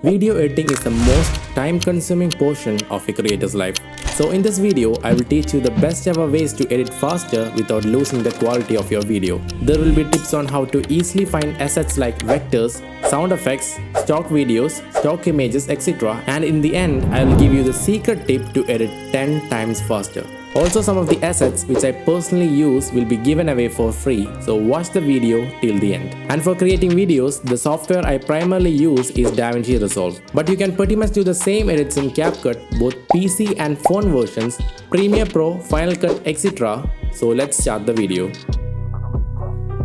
Video editing is the most time-consuming portion of a creator's life. So in this video, I will teach you the best ever ways to edit faster without losing the quality of your video. There will be tips on how to easily find assets like vectors, sound effects, stock videos, stock images, etc. And in the end, I will give you the secret tip to edit 10 times faster. Also, some of the assets which I personally use will be given away for free, so watch the video till the end. And for creating videos, the software I primarily use is DaVinci Resolve. But you can pretty much do the same edits in CapCut, both PC and phone versions, Premiere Pro, Final Cut, etc. So let's start the video.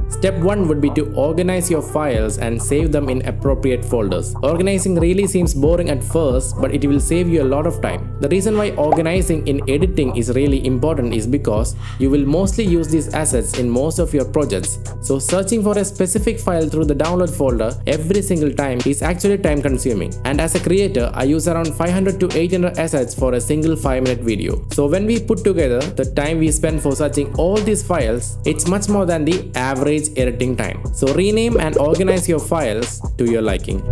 Step 1 would be to organize your files and save them in appropriate folders. Organizing really seems boring at first, but it will save you a lot of time. The reason why organizing in editing is really important is because you will mostly use these assets in most of your projects. So searching for a specific file through the download folder every single time is actually time consuming. And as a creator, I use around 500 to 800 assets for a single 5-minute video. So when we put together the time we spend for searching all these files, it's much more than the average editing time. So rename and organize your files to your liking.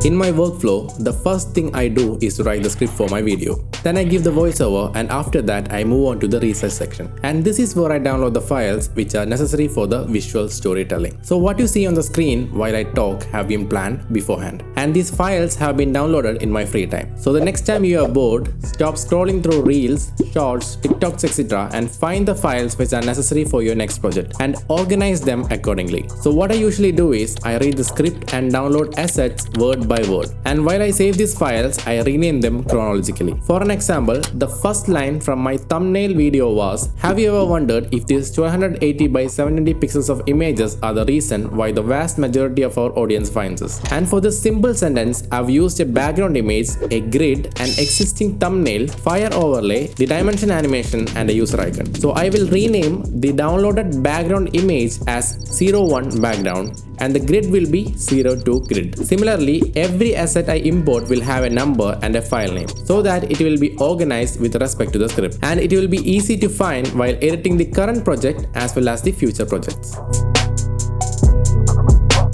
In my workflow, the first thing I do is to write the script for my video. Then I give the voiceover, and after that I move on to the research section. And this is where I download the files which are necessary for the visual storytelling. So what you see on the screen while I talk have been planned beforehand. And these files have been downloaded in my free time. So the next time you are bored, stop scrolling through Reels, Shorts, TikToks, etc. and find the files which are necessary for your next project and organize them accordingly. So what I usually do is I read the script and download assets word by word. And while I save these files, I rename them chronologically. For an example, the first line from my thumbnail video was, have you ever wondered if these 280 by 720 pixels of images are the reason why the vast majority of our audience finds us? And for this simple sentence, I've used a background image, a grid, an existing thumbnail, fire overlay, the dimension animation, and a user icon. So I will rename the downloaded background image as 01 background and the grid will be 02 grid. Similarly, every asset I import will have a number and a file name so that it will be organized with respect to the script, and it will be easy to find while editing the current project as well as the future projects.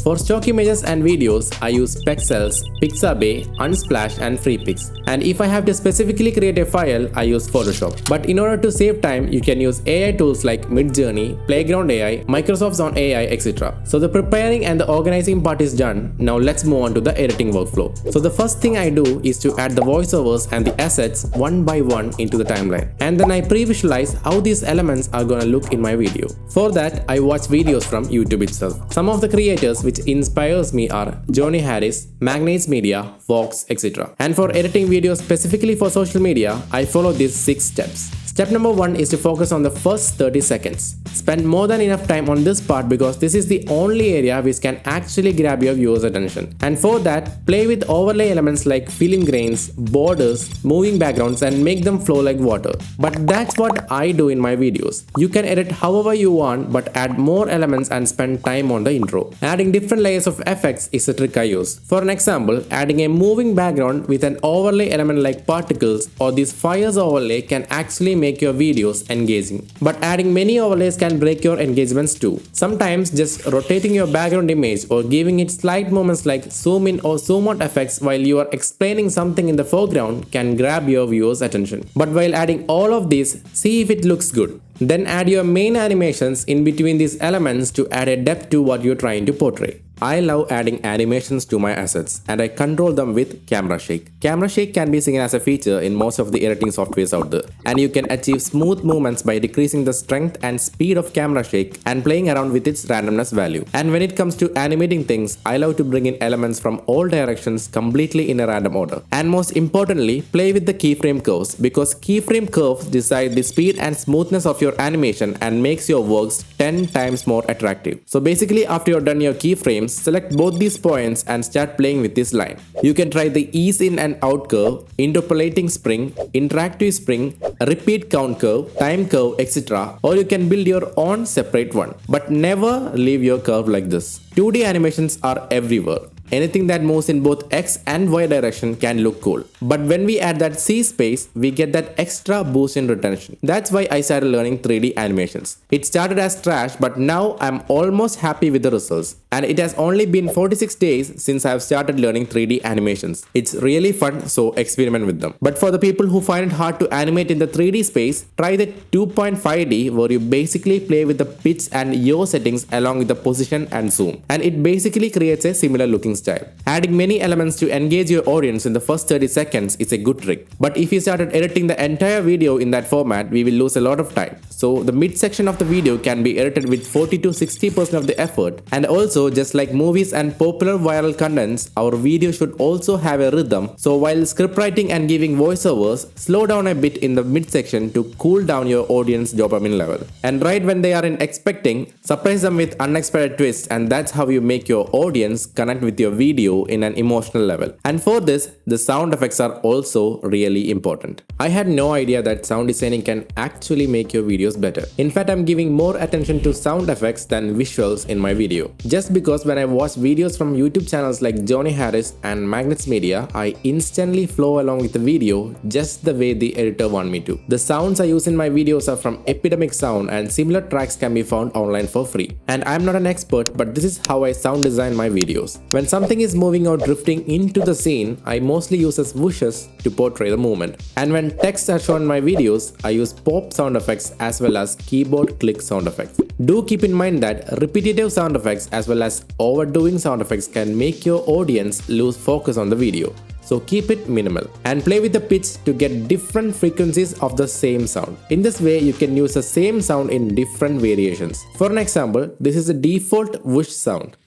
For stock images and videos, I use Pexels, Pixabay, Unsplash and FreePix. And if I have to specifically create a file, I use Photoshop. But in order to save time, you can use AI tools like Midjourney, Playground AI, Microsoft's own AI, etc. So the preparing and the organizing part is done. Now let's move on to the editing workflow. So the first thing I do is to add the voiceovers and the assets one by one into the timeline. And then I pre-visualize how these elements are gonna look in my video. For that, I watch videos from YouTube itself. Some of the creators which inspires me are Johnny Harris, Magnates Media, Vox, etc. And for editing videos specifically for social media, I follow these 6 steps. Step number 1 is to focus on the first 30 seconds. Spend more than enough time on this part because this is the only area which can actually grab your viewer's attention. And for that, play with overlay elements like film grains, borders, moving backgrounds and make them flow like water. But that's what I do in my videos. You can edit however you want but add more elements and spend time on the intro. Adding different layers of effects is a trick I use. For an example, adding a moving background with an overlay element like particles or this fires overlay can actually make your videos engaging. But adding many overlays can break your engagements too. Sometimes just rotating your background image or giving it slight movements like zoom in or zoom out effects while you are explaining something in the foreground can grab your viewers' attention. But while adding all of these, see if it looks good. Then add your main animations in between these elements to add a depth to what you're trying to portray. I love adding animations to my assets and I control them with camera shake. Camera shake can be seen as a feature in most of the editing softwares out there, and you can achieve smooth movements by decreasing the strength and speed of camera shake and playing around with its randomness value. And when it comes to animating things, I love to bring in elements from all directions completely in a random order. And most importantly, play with the keyframe curves because keyframe curves decide the speed and smoothness of your animation and makes your works 10 times more attractive. So basically, after you're done your keyframes, select both these points and start playing with this line. You can try the ease in and out curve, interpolating spring, interactive spring, repeat count curve, time curve, etc. Or you can build your own separate one. But never leave your curve like this. 2D animations are everywhere. Anything that moves in both X and Y direction can look cool. But when we add that C space, we get that extra boost in retention. That's why I started learning 3D animations. It started as trash, but now I'm almost happy with the results. And it has only been 46 days since I've started learning 3D animations. It's really fun, so experiment with them. But for the people who find it hard to animate in the 3D space, try the 2.5D where you basically play with the pitch and yaw settings along with the position and zoom. And it basically creates a similar looking style. Adding many elements to engage your audience in the first 30 seconds is a good trick. But if you started editing the entire video in that format, we will lose a lot of time. So the mid section of the video can be edited with 40 to 60% of the effort. And also, just like movies and popular viral contents, our video should also have a rhythm. So while scriptwriting and giving voiceovers, slow down a bit in the midsection to cool down your audience dopamine level. And right when they are expecting, surprise them with unexpected twists, and that's how you make your audience connect with your video in an emotional level. And for this, the sound effects are also really important. I had no idea that sound designing can actually make your videos better. In fact, I'm giving more attention to sound effects than visuals in my video. Just because when I watch videos from YouTube channels like Johnny Harris and Magnets Media, I instantly flow along with the video just the way the editor want me to. The sounds I use in my videos are from Epidemic Sound, and similar tracks can be found online for free. And I'm not an expert, but this is how I sound design my videos. When something is moving or drifting into the scene, I mostly use whooshes to portray the movement. And when text are shown in my videos, I use pop sound effects as well as keyboard click sound effects. Do keep in mind that repetitive sound effects as well as overdoing sound effects can make your audience lose focus on the video. So keep it minimal and play with the pitch to get different frequencies of the same sound. In this way, you can use the same sound in different variations. For an example, this is the default whoosh sound.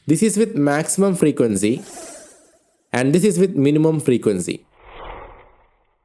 This is with maximum frequency and this is with minimum frequency.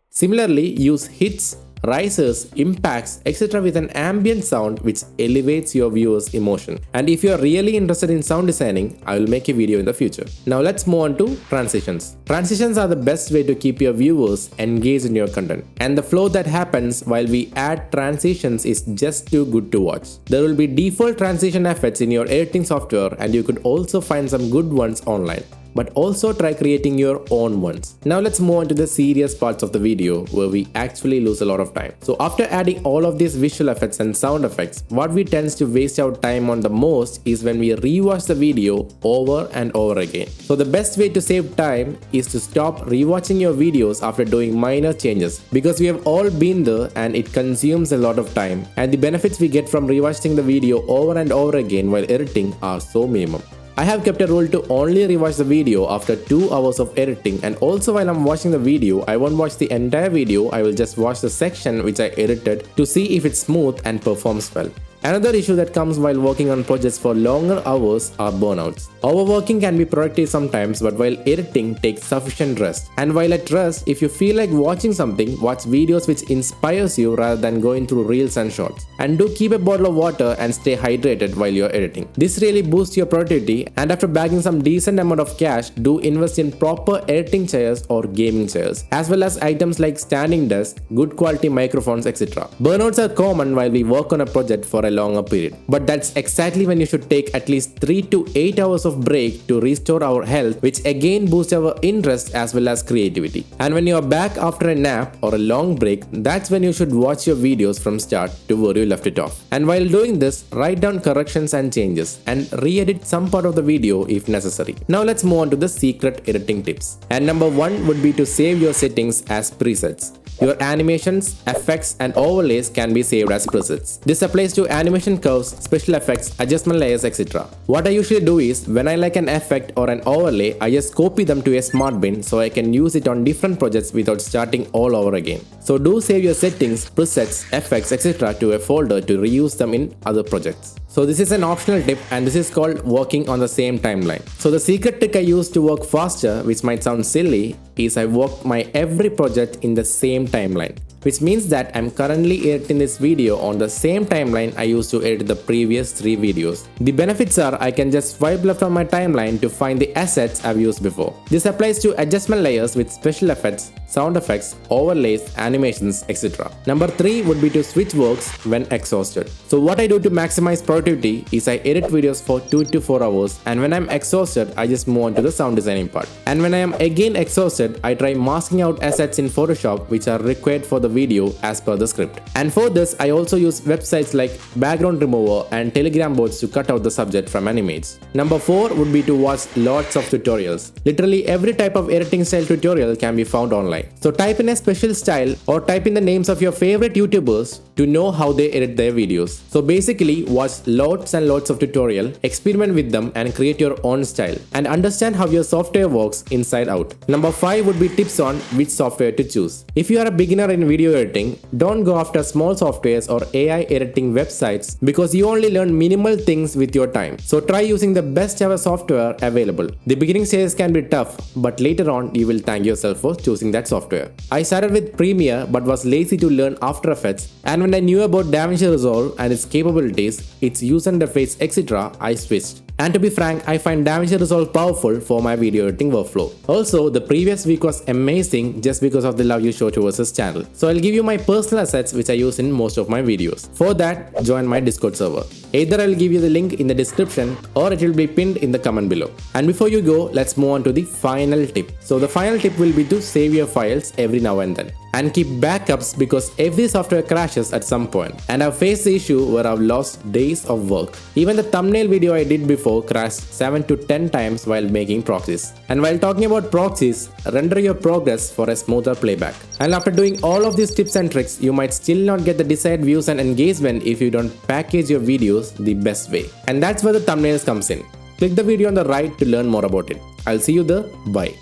Similarly, use hits, rises, impacts, etc. with an ambient sound which elevates your viewer's emotion. And if you are really interested in sound designing, I will make a video in the future. Now let's move on to transitions. Transitions are the best way to keep your viewers engaged in your content. And the flow that happens while we add transitions is just too good to watch. There will be default transition effects in your editing software, and you could also find some good ones online. But also try creating your own ones. Now let's move on to the serious parts of the video where we actually lose a lot of time. So after adding all of these visual effects and sound effects, what we tend to waste our time on the most is when we rewatch the video over and over again. So the best way to save time is to stop rewatching your videos after doing minor changes, because we have all been there and it consumes a lot of time, and the benefits we get from rewatching the video over and over again while editing are so minimum. I have kept a rule to only rewatch the video after 2 hours of editing, and also while I'm watching the video, I won't watch the entire video, I will just watch the section which I edited to see if it's smooth and performs well. Another issue that comes while working on projects for longer hours are burnouts. Overworking can be productive sometimes, but while editing takes sufficient rest. And while at rest, if you feel like watching something, watch videos which inspires you rather than going through reels and shorts. And do keep a bottle of water and stay hydrated while you're editing. This really boosts your productivity, and after bagging some decent amount of cash, do invest in proper editing chairs or gaming chairs, as well as items like standing desk, good quality microphones, etc. Burnouts are common while we work on a project for a longer period. But that's exactly when you should take at least 3 to 8 hours of break to restore our health, which again boosts our interest as well as creativity. And when you're back after a nap or a long break, that's when you should watch your videos from start to where you left it off. And while doing this, write down corrections and changes and re-edit some part of the video if necessary. Now let's move on to the secret editing tips. And number 1 would be to save your settings as presets. Your animations, effects and overlays can be saved as presets. This applies to animation curves, special effects, adjustment layers, etc. What I usually do is, when I like an effect or an overlay, I just copy them to a smart bin so I can use it on different projects without starting all over again. So do save your settings, presets, effects, etc. to a folder to reuse them in other projects. So this is an optional tip, and this is called working on the same timeline. So the secret trick I use to work faster, which might sound silly, is I work my every project in the same timeline. which means that I'm currently editing this video on the same timeline I used to edit the previous 3 videos. The benefits are I can just swipe left on my timeline to find the assets I've used before. This applies to adjustment layers with special effects, sound effects, overlays, animations, etc. Number 3 would be to switch works when exhausted. So what I do to maximize productivity is I edit videos for 2 to 4 hours, and when I'm exhausted I just move on to the sound designing part. And when I am again exhausted, I try masking out assets in Photoshop which are required for the video as per the script. And for this I also use websites like Background Remover and Telegram bots to cut out the subject from an image. Number 4 would be to watch lots of tutorials. Literally every type of editing style tutorial can be found online. So type in a special style or type in the names of your favorite YouTubers to know how they edit their videos. So basically watch lots and lots of tutorial, experiment with them and create your own style and understand how your software works inside out. Number 5 would be tips on which software to choose. If you are a beginner in video editing, don't go after small softwares or AI editing websites because you only learn minimal things with your time. So try using the best ever software available. The beginning stages can be tough, but later on you will thank yourself for choosing that software. I started with Premiere but was lazy to learn After Effects, and when I knew about DaVinci Resolve and its capabilities, its user interface, etc., I switched. And to be frank, I find DaVinci Resolve powerful for my video editing workflow. Also, the previous week was amazing just because of the love you show towards this channel. So I'll give you my personal assets which I use in most of my videos. For that, join my Discord server. Either I'll give you the link in the description or it will be pinned in the comment below. And before you go, let's move on to the final tip. So the final tip will be to save your files every now and then. And keep backups because every software crashes at some point. And I've faced the issue where I've lost days of work. Even the thumbnail video I did before crashed 7 to 10 times while making proxies. And while talking about proxies, render your progress for a smoother playback. And after doing all of these tips and tricks, you might still not get the desired views and engagement if you don't package your videos the best way. And that's where the thumbnails comes in. Click the video on the right to learn more about it. I'll see you there. Bye.